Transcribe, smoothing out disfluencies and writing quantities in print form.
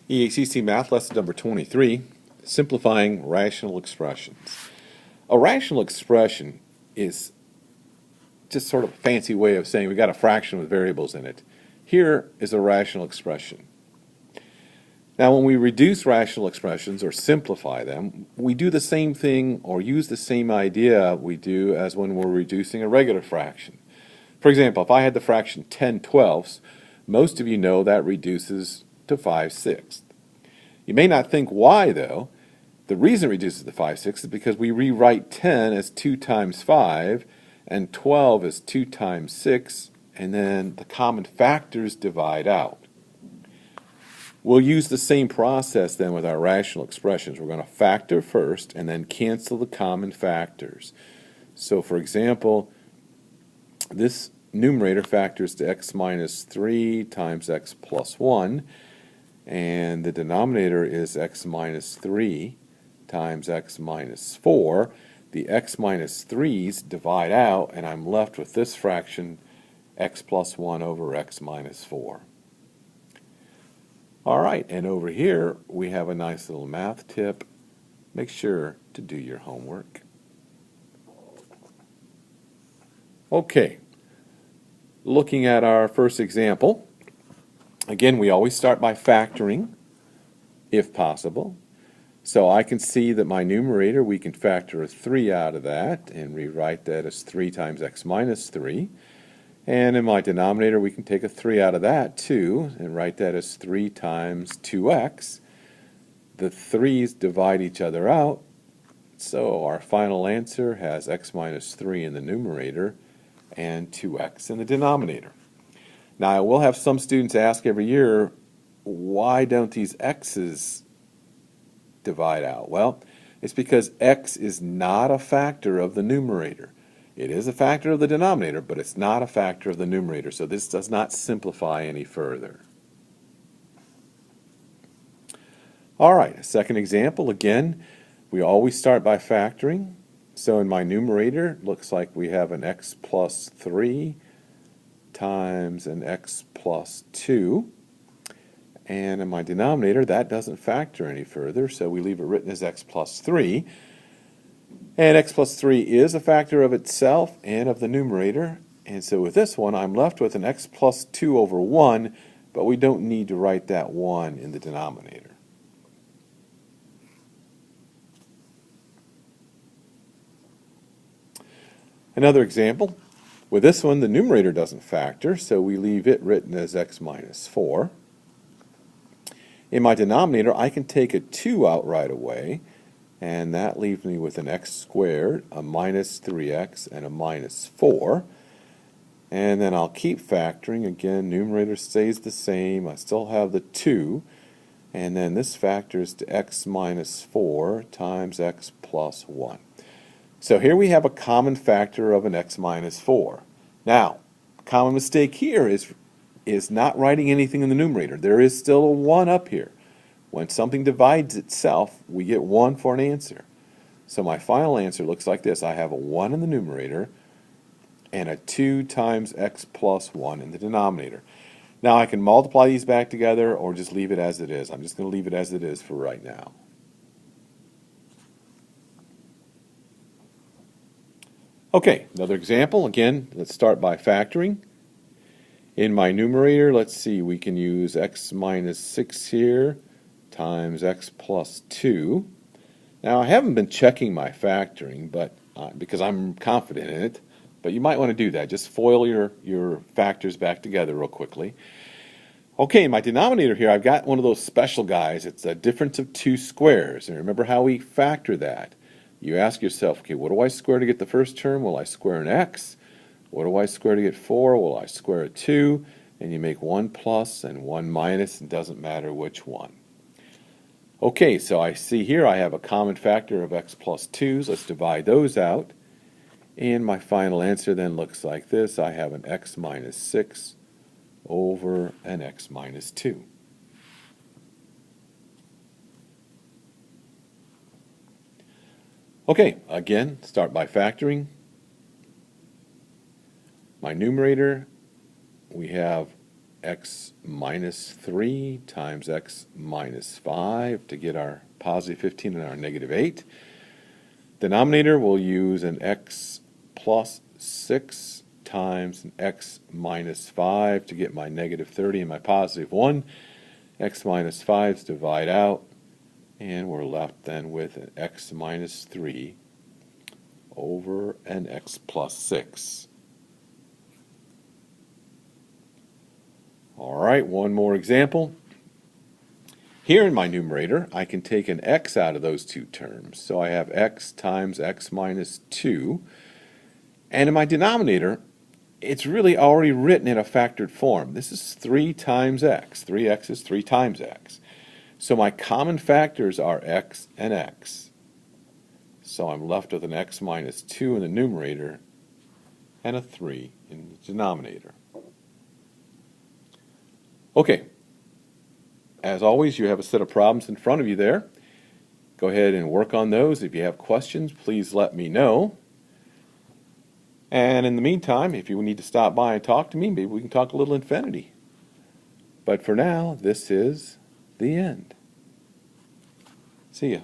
EACC Math Lesson number 23, Simplifying Rational Expressions. A rational expression is just sort of a fancy way of saying we got a fraction with variables in it. Here is a rational expression. Now when we reduce rational expressions or simplify them, we do the same thing or use the same idea we do as when we're reducing a regular fraction. For example, if I had the fraction 10/12, most of you know that reduces to 5/6. You may not think why though. The reason it reduces to 5/6 is because we rewrite 10 as 2 times 5 and 12 as 2 times 6, and then the common factors divide out. We'll use the same process then with our rational expressions. We're going to factor first and then cancel the common factors. So for example, this numerator factors to x minus 3 times x plus 1, and the denominator is x minus 3 times x minus 4. The x minus 3's divide out, and I'm left with this fraction, x plus 1 over x minus 4. All right, and over here we have a nice little math tip. Make sure to do your homework. Okay, looking at our first example, again, we always start by factoring, if possible. So I can see that my numerator, we can factor a 3 out of that and rewrite that as 3 times x minus 3. And in my denominator, we can take a 3 out of that too and write that as 3 times 2x. The 3's divide each other out, so our final answer has x minus 3 in the numerator and 2x in the denominator. Now, I will have some students ask every year, why don't these x's divide out? Well, it's because x is not a factor of the numerator. It is a factor of the denominator, but it's not a factor of the numerator, so this does not simplify any further. All right, a second example. Again, we always start by factoring. So in my numerator, it looks like we have an x plus 3 times an x plus 2. And in my denominator, that doesn't factor any further, so we leave it written as x plus 3. And x plus 3 is a factor of itself and of the numerator. And so with this one, I'm left with an x plus 2 over 1, but we don't need to write that 1 in the denominator. Another example. With this one, the numerator doesn't factor, so we leave it written as x minus 4. In my denominator, I can take a 2 out right away, and that leaves me with an x squared, a minus 3x, and a minus 4. And then I'll keep factoring. Again, numerator stays the same. I still have the 2. And then this factors to x minus 4 times x plus 1. So here we have a common factor of an x minus 4. Now, common mistake here is not writing anything in the numerator. There is still a 1 up here. When something divides itself, we get 1 for an answer. So my final answer looks like this. I have a 1 in the numerator and a 2 times x plus 1 in the denominator. Now I can multiply these back together or just leave it as it is. I'm just going to leave it as it is for right now. Okay, another example. Again, let's start by factoring. In my numerator, let's see, we can use x minus 6 here times x plus 2. Now I haven't been checking my factoring because I'm confident in it, but you might want to do that. Just FOIL your factors back together real quickly. Okay, in my denominator here, I've got one of those special guys. It's a difference of 2 squares. And remember how we factor that. You ask yourself, okay, what do I square to get the first term? Well, I square an x. What do I square to get 4? Well, I square a 2. And you make 1 plus and 1 minus. It doesn't matter which one. Okay, so I see here I have a common factor of x plus 2's. Let's divide those out. And my final answer then looks like this. I have an x minus 6 over an x minus 2. Okay, again, start by factoring. My numerator, we have x minus 3 times x minus 5 to get our positive 15 and our negative 8. Denominator, we'll use an x plus 6 times an x minus 5 to get my negative 30 and my positive 1. X minus 5's divide out, and we're left then with an x minus 3 over an x plus 6. All right, one more example. Here in my numerator, I can take an x out of those two terms. So I have x times x minus 2. And in my denominator, it's really already written in a factored form. This is 3 times x. 3x is 3 times x. So my common factors are x and x. So I'm left with an x minus 2 in the numerator and a 3 in the denominator. Okay, as always, you have a set of problems in front of you there. Go ahead and work on those. If you have questions, please let me know. And in the meantime, if you need to stop by and talk to me, maybe we can talk a little infinity. But for now, this is the end. See ya.